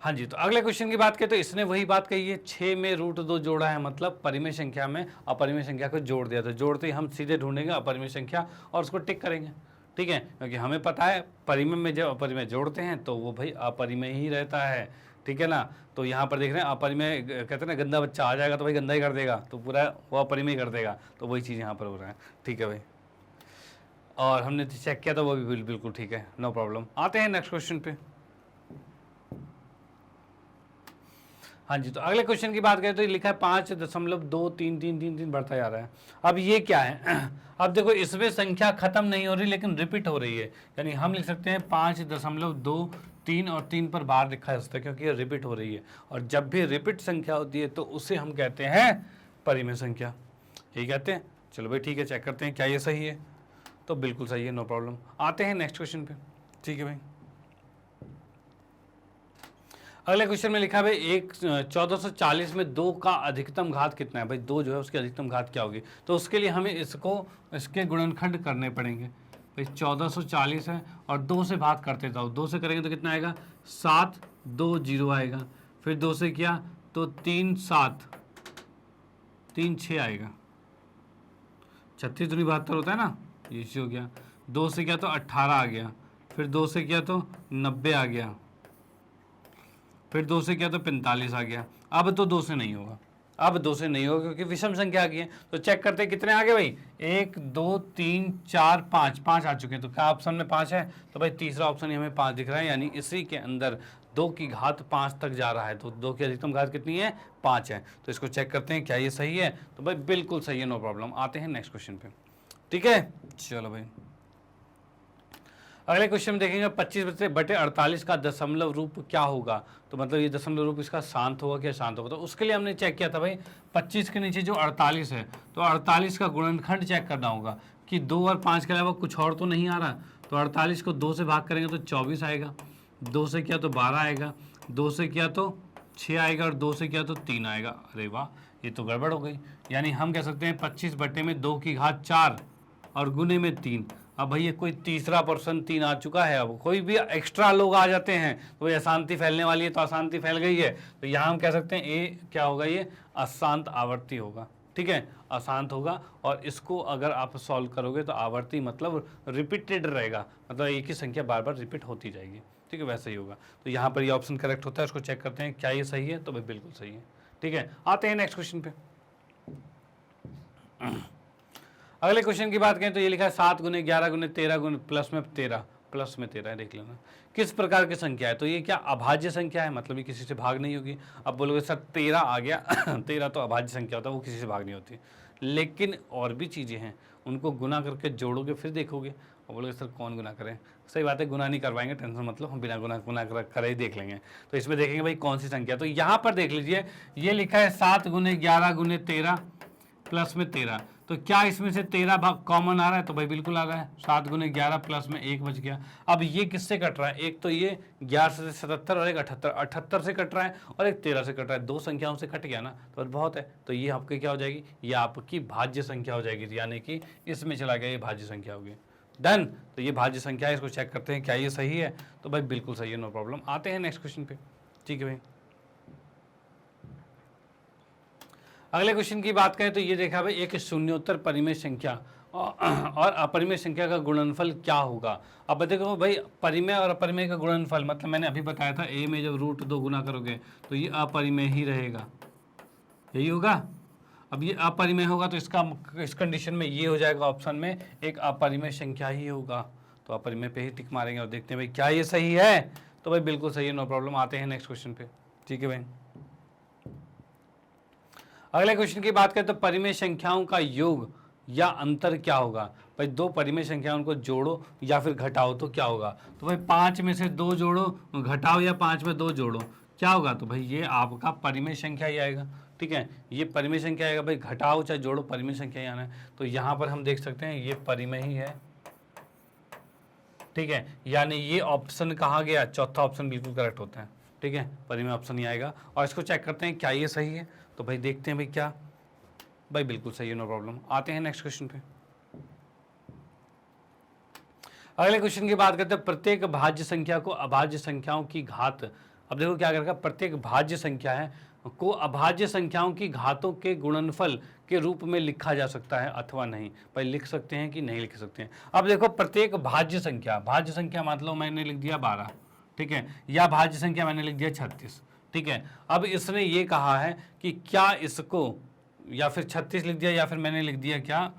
हाँ जी, तो अगले क्वेश्चन की बात करें तो इसने वही बात कही है, 6 में √2 जोड़ा है, मतलब परिमेय संख्या में अपरिमेय संख्या को जोड़ दिया। तो जोड़ते ही हम सीधे ढूंढेंगे अपरिमेय संख्या और उसको टिक करेंगे, ठीक है, क्योंकि हमें पता है परिमेय में जब अपरिमेय जोड़ते हैं तो वो भाई अपरिमेय ही रहता है, ठीक है ना। तो यहाँ पर देख रहे हैं अपरिमेय, कहते हैं ना गंदा बच्चा आ जाएगा तो भाई गंदा ही कर देगा, तो पूरा वो अपरिमेय कर देगा, तो वही चीज़ यहाँ पर हो रहा है, ठीक है भाई। और हमने चेक किया तो वो भी बिल्कुल ठीक है, नो प्रॉब्लम। आते हैं नेक्स्ट क्वेश्चन पे। हाँ जी, तो अगले क्वेश्चन की बात करें तो ये लिखा है 5.23333 बढ़ता जा रहा है। अब ये क्या है, अब देखो इसमें संख्या खत्म नहीं हो रही लेकिन रिपीट हो रही है, यानी हम लिख सकते हैं 5.23 और 3 पर बार लिखा जा सकता है क्योंकि ये रिपीट हो रही है। और जब भी रिपीट संख्या होती है तो उसे हम कहते हैं परिमेय संख्या, यही कहते हैं। चलो भाई ठीक है, चेक करते हैं क्या ये सही है, तो बिल्कुल सही है, नो प्रॉब्लम। आते हैं नेक्स्ट क्वेश्चन पे, ठीक है भाई। अगले क्वेश्चन में लिखा है भाई 1440 में 2 का अधिकतम घात कितना है। भाई 2 जो है उसकी अधिकतम घात क्या होगी, तो उसके लिए हमें इसके गुणनखंड करने पड़ेंगे। भाई 1440 है और 2 से भाग करते जाओ, 2 से करेंगे तो कितना आएगा, 720 आएगा, फिर 2 से किया तो 3 7 3 6 आएगा, 36 दूनी 72 होता है ना, ये हो गया। 2 से किया तो 18 आ गया, फिर 2 से किया तो 90 आ गया, फिर 2 से किया तो 45 आ गया। अब तो 2 से नहीं होगा, अब 2 से नहीं होगा क्योंकि विषम संख्या आ गई है। तो चेक करते हैं कितने आ गए भाई, 1 2 3 4 5 आ चुके हैं। तो क्या ऑप्शन में 5 है, तो भाई तीसरा ऑप्शन ही हमें 5 दिख रहा है, यानी इसी के अंदर 2 की घात 5 तक जा रहा है। तो 2 की अधिकतम घात कितनी है, 5 है। तो इसको चेक करते हैं क्या ये सही है, तो भाई बिल्कुल सही है, नो प्रॉब्लम। आते हैं नेक्स्ट क्वेश्चन पे, ठीक है। चलो भाई अगले क्वेश्चन में देखेंगे 25/48 का दशमलव रूप क्या होगा। तो मतलब ये दशमलव रूप इसका शांत होगा क्या शांत होगा, तो उसके लिए हमने चेक किया था भाई 25 के नीचे जो 48 है, तो 48 का गुणनखंड चेक करना होगा कि 2 और 5 के अलावा कुछ और तो नहीं आ रहा। तो 48 को 2 से भाग करेंगे तो 24 आएगा, 2 से किया तो 12 आएगा, 2 से किया तो 6 आएगा और 2 से किया तो 3 आएगा। अरे वाह, ये तो गड़बड़ हो गई। यानी हम कह सकते हैं 25 बटे में 2 की घात 4 और गुने में 3। अब भैया कोई तीसरा पर्सन 3 आ चुका है, अब कोई भी एक्स्ट्रा लोग आ जाते हैं तो ये अशांति फैलने वाली है, तो अशांति फैल गई है। तो यहाँ हम कह सकते हैं ए क्या होगा, ये अशांत आवर्ती होगा, ठीक है, अशांत होगा। और इसको अगर आप सॉल्व करोगे तो आवर्ती मतलब रिपीटेड रहेगा, मतलब एक ही संख्या बार बार रिपीट होती जाएगी, ठीक है, वैसे ही होगा। तो यहाँ पर ये ऑप्शन करेक्ट होता है, उसको चेक करते हैं क्या ये सही है, तो भाई बिल्कुल सही है, ठीक है। आते हैं नेक्स्ट क्वेश्चन पे। अगले क्वेश्चन की बात करें तो ये लिखा है 7 × 11 × 13 × प्लस में 13 है, देख लेना किस प्रकार की संख्या है। तो ये क्या अभाज्य संख्या है, मतलब ये किसी से भाग नहीं होगी। अब बोलोगे सर 13 आ गया 13 तो अभाज्य संख्या होता है, वो किसी से भाग नहीं होती। लेकिन और भी चीज़ें हैं, उनको गुना करके जोड़ोगे फिर देखोगे। और बोलोगे सर कौन गुना करें, सही बात है, गुना नहीं करवाएंगे, टेंशन मतलब हम बिना गुना करे ही देख लेंगे। तो इसमें देखेंगे भाई कौन सी संख्या। तो यहाँ पर देख लीजिए, ये लिखा है 7 × 11 × 13 प्लस में 13। तो क्या इसमें से 13 भाग कॉमन आ रहा है, तो भाई बिल्कुल आ रहा है। 7 × 11 प्लस में 1 बच गया। अब ये किससे कट रहा है, एक तो ये 11 से 77 और एक 78 से कट रहा है और एक 13 से कट रहा है, 2 संख्याओं से कट गया ना, तो बहुत है। तो ये आपकी क्या हो जाएगी, ये आपकी भाज्य संख्या हो जाएगी, यानी कि इसमें चला गया, ये भाज्य संख्या होगी। डन। तो ये भाज्य संख्या है, इसको चेक करते हैं क्या ये सही है, तो भाई बिल्कुल सही है, नो प्रॉब्लम। आते हैं नेक्स्ट क्वेश्चन पे, ठीक है भाई। अगले क्वेश्चन की बात करें तो ये देखा भाई एक शून्योत्तर परिमेय संख्या और अपरिमेय संख्या का गुणनफल क्या होगा। अब देखो भाई परिमेय और अपरिमेय का गुणनफल, मतलब मैंने अभी बताया था a में जब √2 गुना करोगे तो ये अपरिमेय ही रहेगा, यही होगा। अब ये अपरिमेय होगा तो इसका इस कंडीशन में ये हो जाएगा ऑप्शन में एक अपरिमेय संख्या ही होगा, तो अपरिमेय पे ही टिक मारेंगे और देखते हैं भाई क्या ये सही है। तो भाई बिल्कुल सही है, नो प्रॉब्लम। आते हैं नेक्स्ट क्वेश्चन पे, ठीक है भाई। अगले क्वेश्चन की बात करें तो परिमेय संख्याओं का योग या अंतर क्या होगा। भाई दो परिमेय संख्या उनको जोड़ो या फिर घटाओ तो क्या होगा। तो भाई 5 में से 2 जोड़ो घटाओ या 5 में 2 जोड़ो क्या होगा। तो भाई ये आपका परिमेय संख्या ही आएगा, ठीक है, ये परिमेय संख्या आएगा। भाई घटाओ चाहे जोड़ो परिमेय संख्या ही आना है। तो यहाँ पर हम देख सकते हैं ये परिमेय ही है, ठीक है, यानी ये ऑप्शन कहाँ गया, चौथा ऑप्शन बिल्कुल करेक्ट होता है, ठीक है, परिमेय ऑप्शन ही आएगा। और इसको चेक करते हैं क्या ये सही है। तो भाई देखते हैं भाई क्या, भाई बिल्कुल सही है, नो प्रॉब्लम। आते हैं नेक्स्ट क्वेश्चन पे। अगले क्वेश्चन की बात करते हैं प्रत्येक भाज्य संख्या को अभाज्य संख्याओं की घात। अब देखो क्या करेगा, प्रत्येक भाज्य संख्या है को अभाज्य संख्याओं की घातों के गुणनफल के रूप में लिखा जा सकता है अथवा नहीं। भाई लिख सकते हैं कि नहीं लिख सकते हैं। अब देखो प्रत्येक भाज्य संख्या मान लो मैंने लिख दिया 12, ठीक है, या भाज्य संख्या मैंने लिख दिया 36, ठीक है। अब इसने ये कहा है कि क्या इसको या फिर 36 लिख दिया या फिर मैंने लिख दिया क्या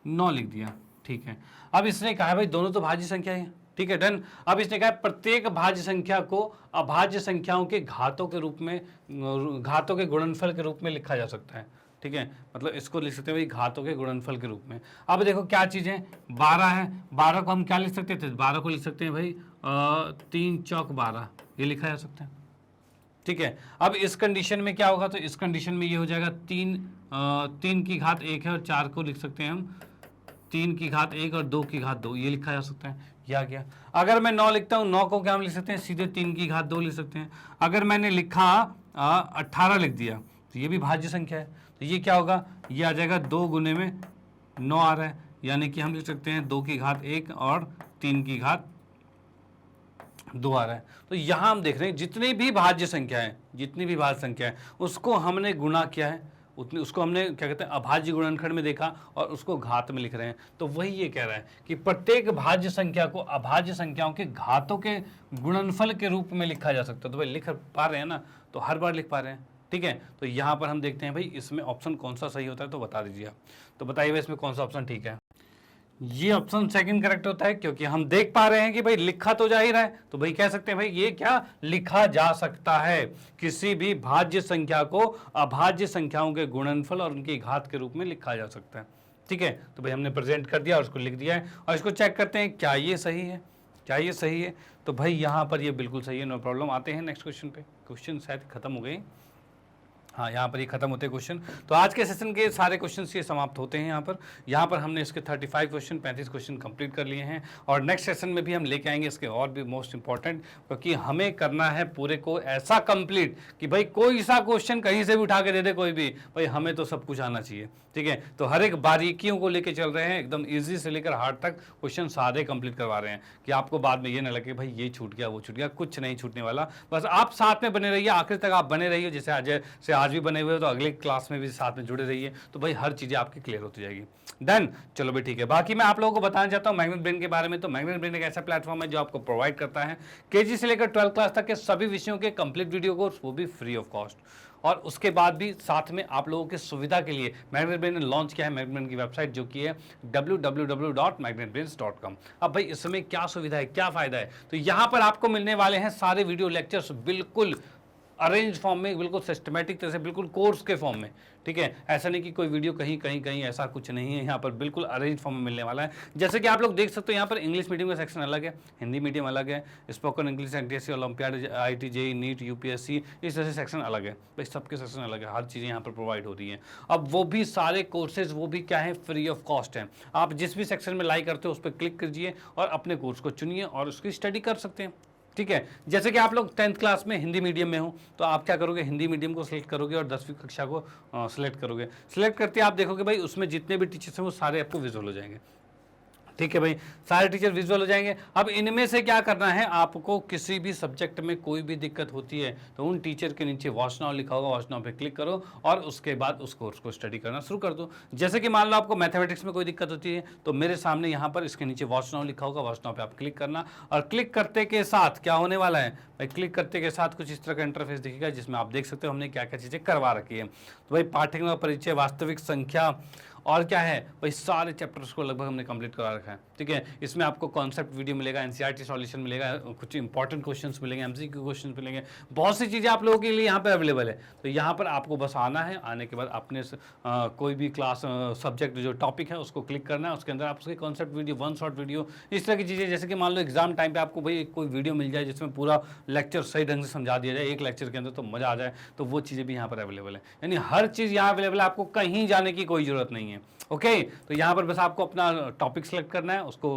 9 लिख दिया, ठीक है। अब इसने कहा है भाई दोनों तो भाज्य संख्या है, ठीक है, डन। अब इसने कहा है प्रत्येक भाज्य संख्या को अभाज्य संख्याओं के घातों के रूप में, घातों के गुणनफल के रूप में लिखा जा सकता है, ठीक है, मतलब इसको लिख सकते हैं भाई घातों के गुणनफल के रूप में। अब देखो क्या चीज़ है, 12 है, 12 को हम क्या लिख सकते थे, 12 को लिख सकते हैं भाई 3 चौक 12, ये लिखा जा सकता है, ठीक है। अब इस कंडीशन में क्या होगा, तो इस कंडीशन में ये हो जाएगा 3 की घात 1 है और 4 को लिख सकते हैं हम 3 की घात 1 और 2 की घात 2, ये लिखा जा सकता है। या क्या, अगर मैं 9 लिखता हूँ, 9 को क्या हम लिख सकते हैं, सीधे 3 की घात 2 लिख सकते हैं। अगर मैंने लिखा 18 लिख दिया तो ये भी भाज्य संख्या है, तो ये क्या होगा, ये आ जाएगा 2 गुने में 9 आ रहा है, यानी कि हम लिख सकते हैं 2 की घात 1 और 3 की घात 2 आ रहा है। तो यहाँ हम देख रहे हैं जितनी भी भाज्य संख्या है, जितनी भी भाज्य संख्या है उसको हमने गुणा किया है, उतनी उसको हमने क्या कहते हैं अभाज्य गुणनखंड में देखा और उसको घात में लिख रहे हैं। तो वही ये कह रहा है कि प्रत्येक भाज्य संख्या को अभाज्य संख्याओं के घातों के गुणनफल के रूप में लिखा जा सकता है। तो भाई लिख पा रहे हैं ना, तो हर बार लिख पा रहे हैं, ठीक है। तो यहाँ पर हम देखते हैं भाई इसमें ऑप्शन कौन सा सही होता है, तो बता दीजिए आप। तो बताइए भाई इसमें कौन सा ऑप्शन ठीक है। ये ऑप्शन सेकंड करेक्ट होता है, क्योंकि हम देख पा रहे हैं कि भाई लिखा तो जा ही रहा है, तो भाई कह सकते हैं भाई ये क्या लिखा जा सकता है, किसी भी भाज्य संख्या को अभाज्य संख्याओं के गुणनफल और उनकी घात के रूप में लिखा जा सकता है, ठीक है। तो भाई हमने प्रेजेंट कर दिया और उसको लिख दिया है और इसको चेक करते हैं क्या ये सही है, क्या ये सही है। तो भाई यहाँ पर ये बिल्कुल सही है, नो प्रॉब्लम। आते हैं नेक्स्ट क्वेश्चन पे। क्वेश्चन शायद खत्म हो गए, हाँ यहाँ पर ये खत्म होते हैं क्वेश्चन। तो आज के सेशन के सारे क्वेश्चन ये समाप्त होते हैं। यहाँ पर हमने इसके 35 क्वेश्चन 35 क्वेश्चन कंप्लीट कर लिए हैं और नेक्स्ट सेशन में भी हम लेके आएंगे इसके और भी मोस्ट इंपॉर्टेंट, क्योंकि हमें करना है पूरे को ऐसा कंप्लीट कि भाई कोई सा क्वेश्चन कहीं से भी उठा के दे दे कोई भी, भाई हमें तो सब कुछ आना चाहिए, ठीक है। तो हर एक बारीकियों को लेके चल रहे हैं, एकदम ईजी से लेकर हार्ड तक क्वेश्चन सारे कंप्लीट करवा रहे हैं कि आपको बाद में ये ना लगे भाई ये छूट गया वो छूट गया, कुछ नहीं छूटने वाला। बस आप साथ में बने रहिए, आखिर तक आप बने रहिए, जैसे आज भी बने हुए हो तो अगले क्लास में भी साथ में जुड़े रहिए, तो भाई हर चीज़ें आपकी क्लियर होती जाएगी। डन, चलो भाई ठीक है। बाकी मैं आप लोगों को बताना चाहता हूँ मैग्नेट ब्रेन के बारे में। तो मैग्नेट ब्रेन एक ऐसा प्लेटफॉर्म है जो आपको प्रोवाइड करता है केजी से लेकर 12 क्लास तक के सभी विषयों के कंप्लीट वीडियो कोर्स, वो भी फ्री ऑफ कॉस्ट। और उसके बाद भी साथ में आप लोगों की सुविधा के लिए मैग्नेट ब्रेन ने लॉन्च किया है मैग्नेट ब्रेन की वेबसाइट, जो कि है www.magnetbrains.com। अब भाई इसमें क्या सुविधा है, क्या फायदा है, तो यहाँ पर आपको मिलने वाले हैं सारे वीडियो लेक्चर्स बिल्कुल अरेंज फॉर्म में, बिल्कुल सिस्टमेटिक तरह से, बिल्कुल कोर्स के फॉर्म में, ठीक है। ऐसा नहीं कि कोई वीडियो कहीं ऐसा कुछ नहीं है, यहाँ पर बिल्कुल अरेंज फॉर्म में मिलने वाला है। जैसे कि आप लोग देख सकते हो यहाँ पर इंग्लिश मीडियम का सेक्शन अलग है, हिंदी मीडियम अलग है, spoken English, NTSC, olympiad, IIT JEE NEET UPSC, इस तरह से सेक्शन अलग है भाई, सबके सेक्शन अलग है, हर चीज़ें यहाँ पर प्रोवाइड हो रही हैं। अब वो भी सारे कोर्सेज वो भी क्या है, फ्री ऑफ कॉस्ट है। आप जिस भी सेक्शन में लाइक करते हो उस पर क्लिक कीजिए और अपने कोर्स को चुनिए और उसकी स्टडी कर सकते हैं, ठीक है। जैसे कि आप लोग 10th क्लास में हिंदी मीडियम में हो तो आप क्या करोगे, हिंदी मीडियम को सिलेक्ट करोगे और 10वीं कक्षा को सिलेक्ट करोगे। सिलेक्ट करते आप देखोगे भाई उसमें जितने भी टीचर्स हैं वो सारे आपको विजुअल हो जाएंगे, ठीक है भाई, सारे टीचर विजुअल हो जाएंगे। अब इनमें से क्या करना है, आपको किसी भी सब्जेक्ट में कोई भी दिक्कत होती है तो उन टीचर के नीचे वॉच नाउ लिखा होगा, वॉच नाउ पे क्लिक करो और उसके बाद उस कोर्स को स्टडी करना शुरू कर दो। जैसे कि मान लो आपको मैथमेटिक्स में कोई दिक्कत होती है तो मेरे सामने यहाँ पर इसके नीचे वॉच नाउ लिखा होगा, वॉच नाउ पे आप क्लिक करना और क्लिक करते के साथ क्या होने वाला है भाई, क्लिक करते के साथ कुछ इस तरह का इंटरफेस दिखेगा जिसमें आप देख सकते हो हमने क्या क्या चीज़ें करवा रखी है। तो भाई पाठ्यक्रम परिचय, वास्तविक संख्या और क्या है भाई, सारे चैप्टर्स को लगभग हमने कंप्लीट करा रखा है। ठीक है, इसमें आपको कॉन्सेप्ट वीडियो मिलेगा, एनसीईआरटी सॉल्यूशन मिलेगा, कुछ इंपॉर्टेंट क्वेश्चंस मिलेंगे, एमसीक्यू क्वेश्चंस मिलेंगे, बहुत सी चीज़ें आप लोगों के लिए यहाँ पे अवेलेबल है। तो यहाँ पर आपको बस आना है, आने के बाद अपने कोई भी क्लास सब्जेक्ट जो टॉपिक है उसको क्लिक करना है, उसके अंदर आप उसके concept video, one shot video, इस तरह की चीज़ें। जैसे कि मान लो एग्जाम टाइम पे आपको भाई कोई वीडियो मिल जाए जिसमें पूरा लेक्चर सही ढंग से समझा दिया जाए एक लेक्चर के अंदर, तो मज़ा आ जाए, तो वो चीज़ें भी यहाँ पर अवेलेबल है। यानी हर चीज़ यहाँ अवेलेबल है, आपको कहीं जाने की कोई ज़रूरत नहीं है। ओके, तो यहाँ पर बस आपको अपना टॉपिक सेलेक्ट करना है, उसको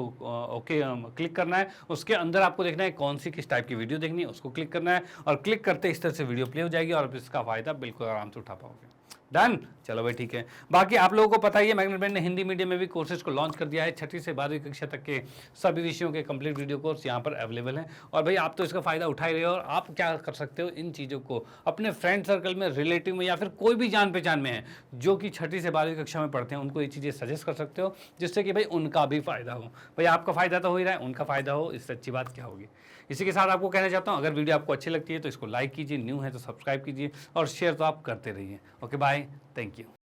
ओके क्लिक करना है, उसके अंदर आपको देखना है कौन सी किस टाइप की वीडियो देखनी है, उसको क्लिक करना है और क्लिक करते इस तरह से वीडियो प्ले हो जाएगी और आप इसका फ़ायदा बिल्कुल आराम से उठा पाओगे। डन, चलो भाई ठीक है। बाकी आप लोगों को पता ही है मैग्नेट बैंड ने हिंदी मीडियम में भी कोर्सेज को लॉन्च कर दिया है। 6ठी से 12वीं कक्षा तक के सभी विषयों के कंप्लीट वीडियो कोर्स यहाँ पर अवेलेबल हैं और भाई आप तो इसका फ़ायदा उठा ही रहे हो। और आप क्या कर सकते हो, इन चीज़ों को अपने फ्रेंड सर्कल में, रिलेटिव में या फिर कोई भी जान पहचान में है जो कि 6ठी से 12वीं कक्षा में पढ़ते हैं, उनको ये चीज़ें सजेस्ट कर सकते हो जिससे कि भाई उनका भी फ़ायदा हो। भाई आपका फ़ायदा तो हो ही रहा है, उनका फ़ायदा हो, इससे अच्छी बात क्या होगी। इसी के साथ आपको कहना चाहता हूँ, अगर वीडियो आपको अच्छी लगती है तो इसको लाइक कीजिए, न्यू है तो सब्सक्राइब कीजिए और शेयर तो आप करते रहिए। Okay bye, thank you.